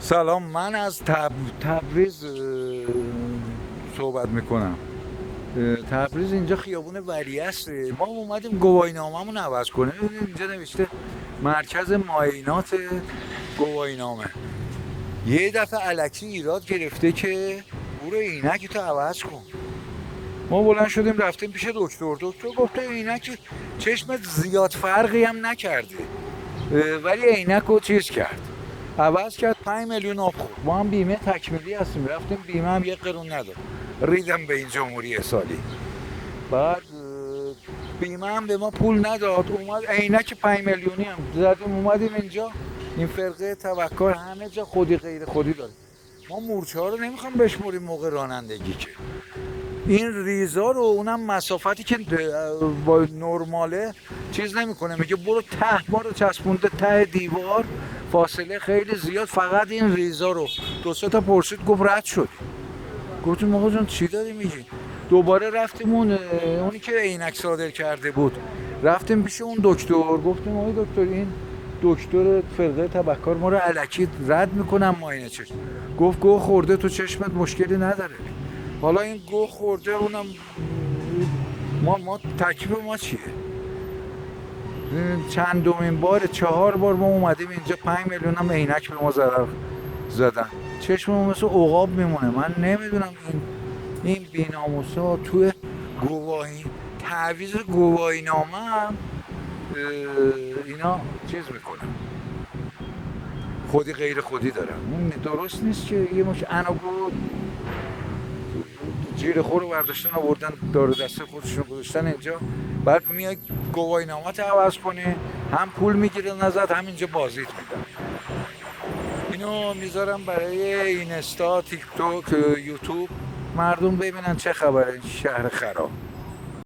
سلام، من از تبریز صحبت میکنم. تبریز اینجا خیابون ولیعصره. ما اومدیم گواهینامه‌مون عوض کنیم. اینجا نوشته مرکز معاینات گواهینامه. یه دفعه الکی ایراد گرفته که برو عینک تو عوض کن. ما بلند شدیم رفتیم پیش دکتر. دکتر گفته عینک چشمت زیاد فرقی هم نکرده، ولی عینک رو چیز کرد، عوض کرد. 5 میلیون آب خورد. ما هم بیمه تکمیلی هستیم، رفتیم بیمه هم یه قرون نداد. ریدم به این جمهوری اسلامی. بعد بیمه هم به ما پول نداد. اومد عینک 5 میلیونی هم زدیم اومدیم اینجا. این فرقه توکل همه جا خودی غیر خودی داره. ما مورچه ها رو نمیخوام بشموریم موقع رانندگی که این ریزا رو، اونم مسافتی که با نرماله چیز نمیکنه، میگه برو ته، ما رو چسبونده ته دیوار، فاصله خیلی زیاد، فقط این ریزا رو. دو سه تا پرسید، گفت رد شد. گفتیم آقا جان چی داری میگی؟ دوباره رفتیم اونی که عینک صادر کرده بود، رفتیم پیش اون دکتر. گفتیم آقای دکتر این دکتر فرقه تبکر ما رو الکی رد میکنم معاینه چشم. گفت گوه خورده تو چشمت، مشکلی نداره. حالا این گوه خورده اونم ما تکلیف ما چیه؟ چندمین بار، 4 بار ما اومدیم اینجا، 5 میلیون هم عینک به ما ضرر زدن. چشممون مثل عقاب میمونه. من نمیدونم این بیناموسا توی گواهی تعویض گواهینامه هم اینا چیز میکنن، خودی غیر خودی دارن. این درست نیست که یه مش انگو جیر خور رو برداشتن آوردن دار دسته خودشون گذاشتن اینجا. بعد میای گواهینامه عوض کنی، هم پول میگیره ازت، هم اینجا بازیت میدن. اینو میذارم برای اینستا، تیک توک، یوتیوب، مردم ببینن چه خبره این شهر خراب.